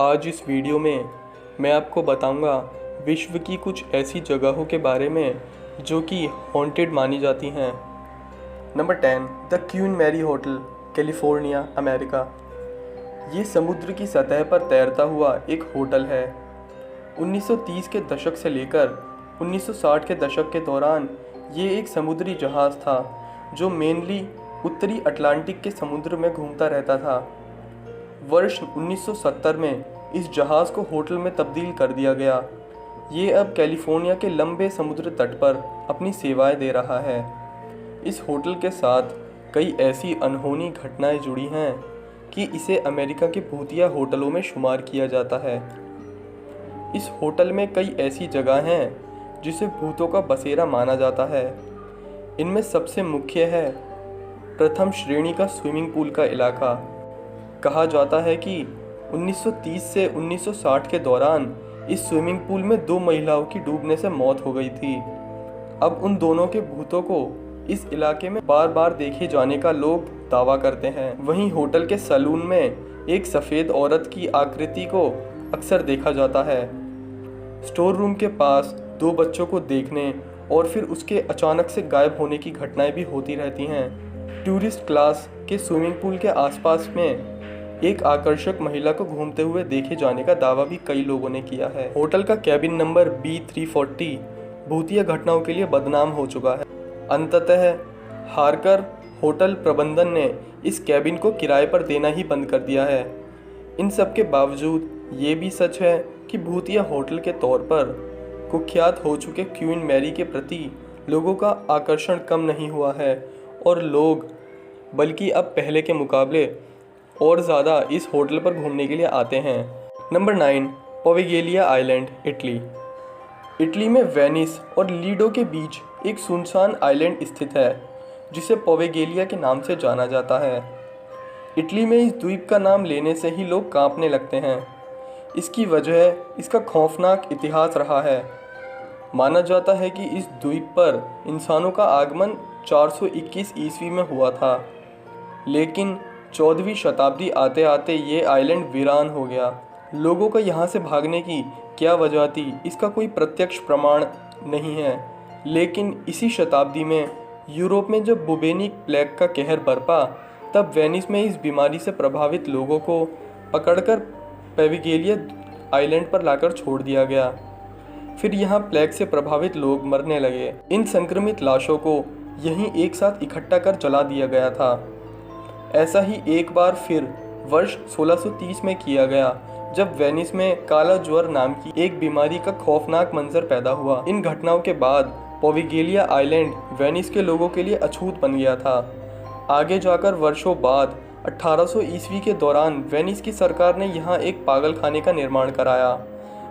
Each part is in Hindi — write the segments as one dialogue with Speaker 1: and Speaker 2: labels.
Speaker 1: आज इस वीडियो में मैं आपको बताऊंगा विश्व की कुछ ऐसी जगहों के बारे में जो कि हॉन्टेड मानी जाती हैं। Number 10, the Queen Mary Hotel, California, America. ये समुद्र की सतह पर तैरता हुआ एक होटल है। 1930 के दशक से लेकर 1960 के दशक के दौरान ये एक समुद्री जहाज़ था जो मेनली उत्तरी अटलांटिक के समुद्र में घूमता रहता था। वर्ष 1970 में इस जहाज़ को होटल में तब्दील कर दिया गया। ये अब कैलिफोर्निया के लंबे समुद्र तट पर अपनी सेवाएं दे रहा है। इस होटल के साथ कई ऐसी अनहोनी घटनाएं जुड़ी हैं कि इसे अमेरिका के भूतिया होटलों में शुमार किया जाता है। इस होटल में कई ऐसी जगह हैं जिसे भूतों का बसेरा माना जाता है। इनमें सबसे मुख्य है प्रथम श्रेणी का स्विमिंग पूल का इलाका। कहा जाता है कि 1930 से 1960 के दौरान इस स्विमिंग पूल में 2 महिलाओं की डूबने से मौत हो गई थी। अब उन दोनों के भूतों को इस इलाके में बार बार देखे जाने का लोग दावा करते हैं। वहीं होटल के सैलून में एक सफ़ेद औरत की आकृति को अक्सर देखा जाता है। स्टोर रूम के पास 2 बच्चों को देखने और फिर उसके अचानक से गायब होने की घटनाएं भी होती रहती हैं। टूरिस्ट क्लास के स्विमिंग पूल के आसपास में एक आकर्षक महिला को घूमते हुए देखे जाने का दावा भी कई लोगों ने किया है। होटल का कैबिन नंबर B340 भूतिया घटनाओं के लिए बदनाम हो चुका है। अंततः हारकर होटल प्रबंधन ने इस कैबिन को किराए पर देना ही बंद कर दिया है। इन सब के बावजूद ये भी सच है कि भूतिया होटल के तौर पर कुख्यात हो चुके क्वीन मैरी के प्रति लोगों का आकर्षण कम नहीं हुआ है और लोग बल्कि अब पहले के मुकाबले और ज़्यादा इस होटल पर घूमने के लिए आते हैं। Number 9, Poveglia island, Italy. Italy में वेनिस और लीडो के बीच एक सुनसान आइलैंड स्थित है जिसे पोवेगेलिया के नाम से जाना जाता है। इटली में इस द्वीप का नाम लेने से ही लोग कांपने लगते हैं। इसकी वजह इसका खौफनाक इतिहास रहा है। माना जाता है कि इस द्वीप पर इंसानों का आगमन 421 ईस्वी में हुआ था, लेकिन 14वीं शताब्दी आते आते ये आइलैंड वीरान हो गया। लोगों का यहाँ से भागने की क्या वजह थी इसका कोई प्रत्यक्ष प्रमाण नहीं है, लेकिन इसी शताब्दी में यूरोप में जब बुबेनिक प्लेग का कहर बरपा तब वेनिस में इस बीमारी से प्रभावित लोगों को पकड़कर पोवेगेलिया आइलैंड पर लाकर छोड़ दिया गया। फिर यहाँ प्लेग से प्रभावित लोग मरने लगे। इन संक्रमित लाशों को यहीं एक साथ इकट्ठा कर जला दिया गया था। ऐसा ही एक बार फिर वर्ष 1630 में किया गया जब वेनिस में काला ज्वर नाम की एक बीमारी का खौफनाक मंजर पैदा हुआ। इन घटनाओं के बाद पोवेगेलिया आइलैंड वेनिस के लोगों के लिए अछूत बन गया था। आगे जाकर वर्षों बाद 1800 ईस्वी के दौरान वेनिस की सरकार ने यहाँ एक पागलखाने का निर्माण कराया,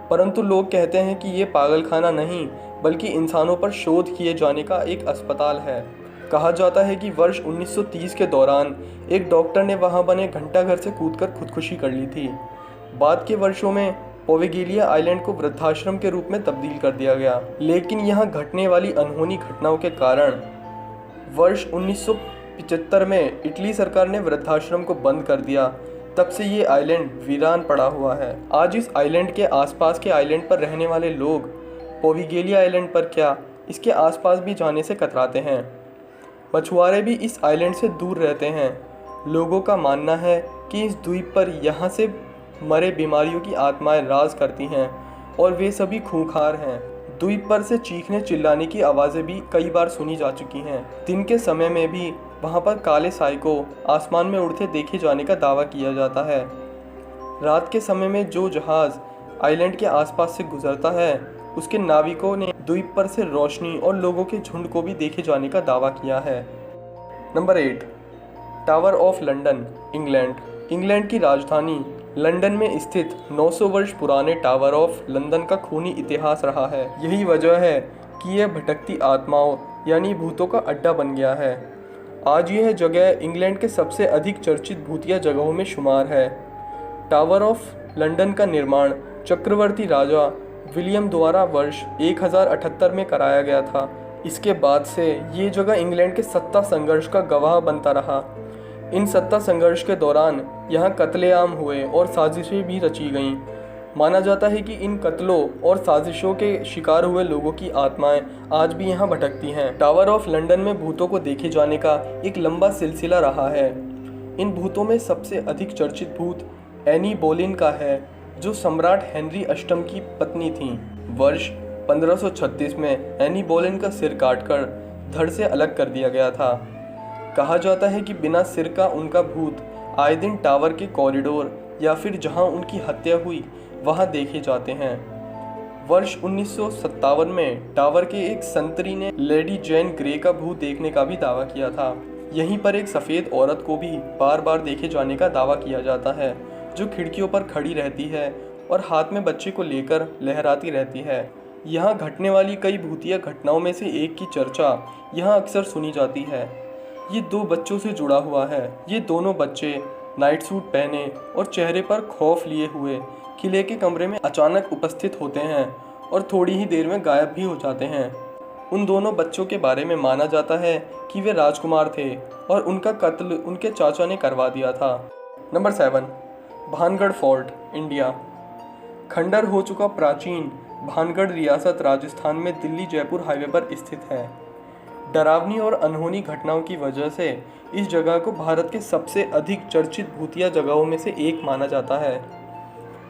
Speaker 1: परंतु लोग कहते हैं कि ये पागलखाना नहीं बल्कि इंसानों पर शोध किए जाने का एक अस्पताल है। कहा जाता है कि वर्ष 1930 के दौरान एक डॉक्टर ने वहां बने घंटाघर से कूदकर खुदकुशी कर ली थी। बाद के वर्षों में पोवेगेलिया आइलैंड को वृद्धाश्रम के रूप में तब्दील कर दिया गया, लेकिन यहां घटने वाली अनहोनी घटनाओं के कारण वर्ष 1975 में इटली सरकार ने वृद्धाश्रम को बंद कर दिया। तब से ये आइलैंड वीरान पड़ा हुआ है। आज इस आइलैंड के आसपास के आइलैंड पर रहने वाले लोग पोवेगेलिया आइलैंड पर क्या इसके आसपास भी जाने से कतराते हैं। मछुआरे भी इस आइलैंड से दूर रहते हैं। लोगों का मानना है कि इस द्वीप पर यहाँ से मरे बीमारियों की आत्माएं राज करती हैं और वे सभी खूंखार हैं। द्वीप पर से चीखने चिल्लाने की आवाज़ें भी कई बार सुनी जा चुकी हैं। दिन के समय में भी वहाँ पर काले साए को आसमान में उड़ते देखे जाने का दावा किया जाता है। रात के समय में जो जहाज़ आइलैंड के आसपास से गुजरता है उसके नाविकों ने द्वीप पर से रोशनी और लोगों के झुंड को भी देखे जाने का दावा किया है। Number 8, tower of London, England. England की राजधानी लंदन में स्थित 900 वर्ष पुराने टावर ऑफ लंदन का खूनी इतिहास रहा है। यही वजह है कि यह भटकती आत्माओं यानी भूतों का अड्डा बन गया है। आज यह जगह इंग्लैंड के सबसे अधिक चर्चित भूतिया जगहों में शुमार है। टावर ऑफ लंदन का निर्माण चक्रवर्ती राजा विलियम द्वारा वर्ष 1078 में कराया गया था। इसके बाद से ये जगह इंग्लैंड के सत्ता संघर्ष का गवाह बनता रहा। इन सत्ता संघर्ष के दौरान यहाँ कत्लेआम हुए और साजिशें भी रची गईं। माना जाता है कि इन कत्लों और साजिशों के शिकार हुए लोगों की आत्माएं आज भी यहाँ भटकती हैं। टावर ऑफ लंदन में भूतों को देखे जाने का एक लंबा सिलसिला रहा है। इन भूतों में सबसे अधिक चर्चित भूत एनी बोलिन का है, जो सम्राट हेनरी अष्टम की पत्नी थीं। वर्ष 1536 में एनी बोलिन का सिर काटकर धड़ से अलग कर दिया गया था। कहा जाता है कि बिना सिर का उनका भूत आए दिन टावर के कॉरिडोर या फिर जहां उनकी हत्या हुई वहां देखे जाते हैं। वर्ष 1957 में टावर के एक संतरी ने लेडी जैन ग्रे का भूत देखने का भी दावा किया था। यहीं पर एक सफ़ेद औरत को भी बार बार देखे जाने का दावा किया जाता है, जो खिड़कियों पर खड़ी रहती है और हाथ में बच्चे को लेकर लहराती रहती है। यहाँ घटने वाली कई भूतिया घटनाओं में से एक की चर्चा यहाँ अक्सर सुनी जाती है। ये 2 बच्चों से जुड़ा हुआ है। ये दोनों बच्चे नाइट सूट पहने और चेहरे पर खौफ लिए हुए किले के कमरे में अचानक उपस्थित होते हैं और थोड़ी ही देर में गायब भी हो जाते हैं। उन दोनों बच्चों के बारे में माना जाता है कि वे राजकुमार थे और उनका कत्ल उनके चाचा ने करवा दिया था। Number 7, Bhangarh fort, India. खंडर हो चुका प्राचीन भानगढ़ रियासत राजस्थान में दिल्ली जयपुर हाईवे पर स्थित है। डरावनी और अनहोनी घटनाओं की वजह से इस जगह को भारत के सबसे अधिक चर्चित भूतिया जगहों में से एक माना जाता है।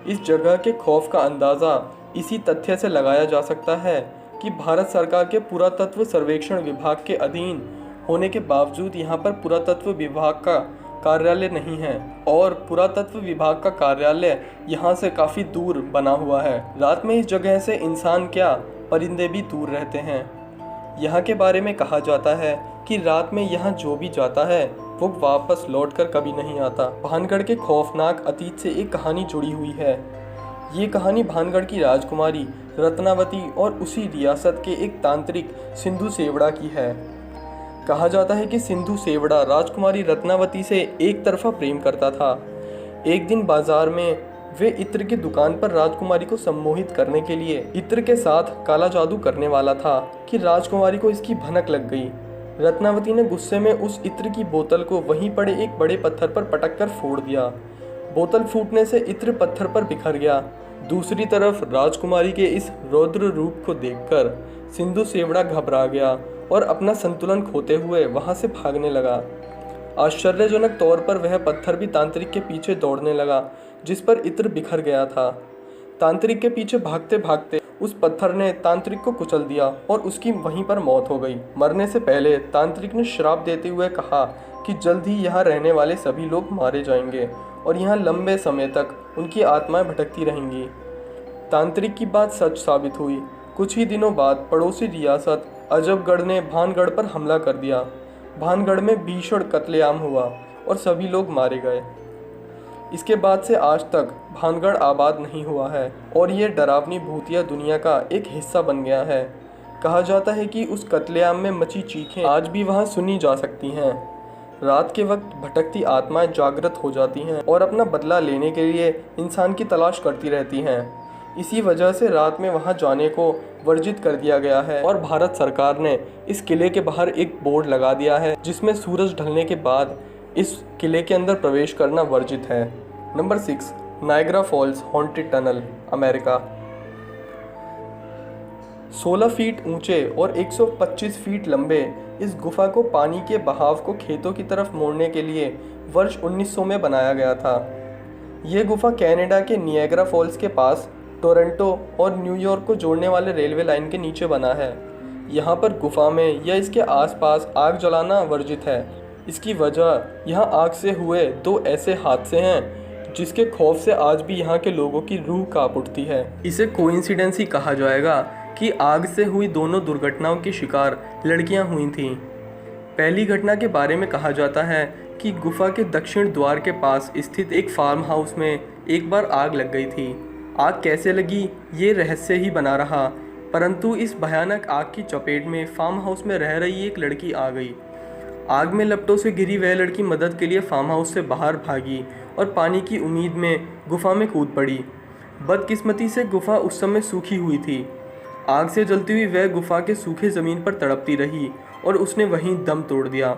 Speaker 1: इस जगह के खौफ का अंदाज़ा इसी तथ्य से लगाया जा सकता है कि भारत सरकार के पुरातत्व सर्वेक्षण विभाग के अधीन होने के बावजूद यहाँ पर पुरातत्व विभाग का कार्यालय नहीं है और पुरातत्व विभाग का कार्यालय यहाँ से काफ़ी दूर बना हुआ है। रात में इस जगह से इंसान क्या परिंदे भी दूर रहते हैं। यहाँ के बारे में कहा जाता है कि रात में यहाँ जो भी जाता है वो वापस लौटकर कभी नहीं आता। भानगढ़ के खौफनाक अतीत से एक कहानी जुड़ी हुई है। ये कहानी भानगढ़ की राजकुमारी रत्नावती और उसी रियासत के एक तांत्रिक सिंधु सेवड़ा की है। कहा जाता है कि सिंधु सेवड़ा राजकुमारी रत्नावती से एक तरफा प्रेम करता था। एक दिन बाजार में वे इत्र की दुकान पर राजकुमारी को सम्मोहित करने के लिए इत्र के साथ काला जादू करने वाला था कि राजकुमारी को इसकी भनक लग गई। रत्नावती ने गुस्से में उस इत्र की बोतल को वहीं पड़े एक बड़े पत्थर पर पटक कर फोड़ दिया। बोतल फूटने से इत्र पत्थर पर बिखर गया। दूसरी तरफ राजकुमारी के इस रौद्र रूप को देखकर सिंधु सेवड़ा घबरा गया और अपना संतुलन खोते हुए वहां से भागने लगा। आश्चर्यजनक तौर पर वह पत्थर भी तांत्रिक के पीछे दौड़ने लगा, जिस पर इत्र बिखर गया था। तांत्रिक के पीछे भागते भागते उस पत्थर ने तांत्रिक को कुचल दिया और उसकी वहीं पर मौत हो गई। मरने से पहले तांत्रिक ने श्राप देते हुए कहा कि जल्द ही यहाँ रहने वाले सभी लोग मारे जाएंगे और यहाँ लंबे समय तक उनकी आत्माएं भटकती रहेंगी। तांत्रिक की बात सच साबित हुई। कुछ ही दिनों बाद पड़ोसी रियासत अजबगढ़ ने भानगढ़ पर हमला कर दिया। भानगढ़ में भीषण कत्लेआम हुआ और सभी लोग मारे गए। इसके बाद से आज तक भानगढ़ आबाद नहीं हुआ है और ये डरावनी भूतिया दुनिया का एक हिस्सा बन गया है। कहा जाता है कि उस कत्लेआम में मची चीखें आज भी वहाँ सुनी जा सकती हैं। रात के वक्त भटकती आत्माएं जागृत हो जाती हैं और अपना बदला लेने के लिए इंसान की तलाश करती रहती हैं। इसी वजह से रात में वहां जाने को वर्जित कर दिया गया है और भारत सरकार ने इस किले के बाहर एक बोर्ड लगा दिया है जिसमें सूरज ढलने के बाद इस किले के अंदर प्रवेश करना वर्जित है। Number 6, Niagara false haunted tunnel, America. 16 feet ऊंचे और 125 फीट लंबे इस गुफा को पानी के बहाव को खेतों की तरफ मोड़ने के लिए वर्ष 1900 में बनाया गया था। ये गुफा कनाडा के नियाग्रा फॉल्स के पास टोरंटो और न्यूयॉर्क को जोड़ने वाले रेलवे लाइन के नीचे बना है। यहाँ पर गुफा में या इसके आसपास आग जलाना वर्जित है। इसकी वजह यहाँ आग से हुए 2 ऐसे हादसे हैं जिसके खौफ से आज भी यहाँ के लोगों की रूह कांप उठती है। इसे कोइंसिडेंस ही कहा जाएगा कि आग से हुई दोनों दुर्घटनाओं की शिकार लड़कियाँ हुई थीं। पहली घटना के बारे में कहा जाता है कि गुफा के दक्षिण द्वार के पास स्थित एक फार्म हाउस में एक बार आग लग गई थी। आग कैसे लगी ये रहस्य ही बना रहा, परंतु इस भयानक आग की चपेट में फार्म हाउस में रह रही एक लड़की आ गई। आग में लपटों से घिरी वह लड़की मदद के लिए फार्म हाउस से बाहर भागी और पानी की उम्मीद में गुफा में कूद पड़ी। बदकिस्मती से गुफा उस समय सूखी हुई थी। आग से जलती हुई वह गुफा के सूखे ज़मीन पर तड़पती रही और उसने वहीं दम तोड़ दिया।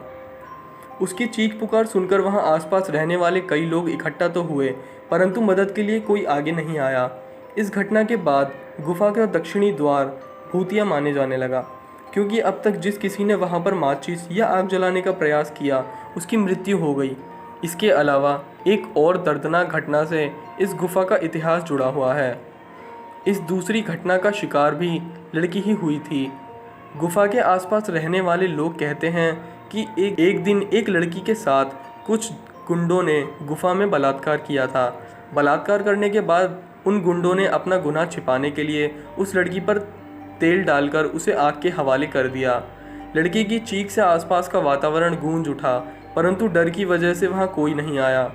Speaker 1: उसकी चीख पुकार सुनकर वहां आसपास रहने वाले कई लोग इकट्ठा तो हुए, परंतु मदद के लिए कोई आगे नहीं आया। इस घटना के बाद गुफा का दक्षिणी द्वार भूतिया माने जाने लगा, क्योंकि अब तक जिस किसी ने वहां पर माचिस या आग जलाने का प्रयास किया उसकी मृत्यु हो गई। इसके अलावा एक और दर्दनाक घटना से इस गुफा का इतिहास जुड़ा हुआ है। इस दूसरी घटना का शिकार भी लड़की ही हुई थी। गुफा के आसपास रहने वाले लोग कहते हैं कि एक दिन एक लड़की के साथ कुछ गुंडों ने गुफा में बलात्कार किया था। बलात्कार करने के बाद उन गुंडों ने अपना गुनाह छिपाने के लिए उस लड़की पर तेल डालकर उसे आग के हवाले कर दिया। लड़की की चीख से आसपास का वातावरण गूंज उठा, परंतु डर की वजह से वहाँ कोई नहीं आया।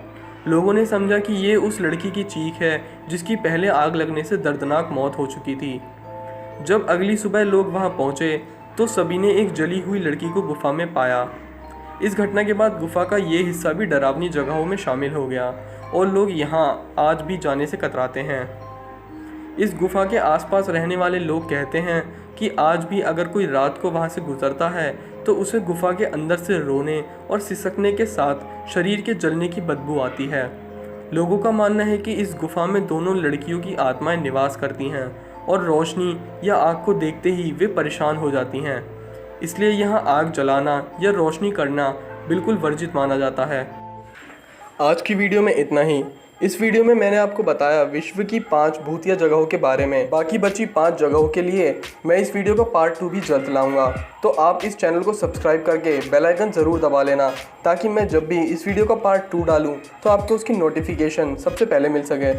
Speaker 1: लोगों ने समझा कि ये उस लड़की की चीख है जिसकी पहले आग लगने से दर्दनाक मौत हो चुकी थी। जब अगली सुबह लोग वहां पहुंचे तो सभी ने एक जली हुई लड़की को गुफा में पाया। इस घटना के बाद गुफा का ये हिस्सा भी डरावनी जगहों में शामिल हो गया और लोग यहां आज भी जाने से कतराते हैं। इस गुफा के आसपास रहने वाले लोग कहते हैं कि आज भी अगर कोई रात को वहां से गुजरता है तो उसे गुफा के अंदर से रोने और सिसकने के साथ शरीर के जलने की बदबू आती है। लोगों का मानना है कि इस गुफा में दोनों लड़कियों की आत्माएं निवास करती हैं और रोशनी या आग को देखते ही वे परेशान हो जाती हैं। इसलिए यहाँ आग जलाना या रोशनी करना बिल्कुल वर्जित माना जाता है। आज की वीडियो में इतना ही। इस वीडियो में मैंने आपको बताया विश्व की 5 भूतिया जगहों के बारे में। बाकी बची 5 जगहों के लिए मैं इस वीडियो का पार्ट 2 भी जल्द लाऊंगा। तो आप इस चैनल को सब्सक्राइब करके बेल आइकन ज़रूर दबा लेना, ताकि मैं जब भी इस वीडियो का पार्ट 2 डालूं तो आपको उसकी नोटिफिकेशन सबसे पहले मिल सके।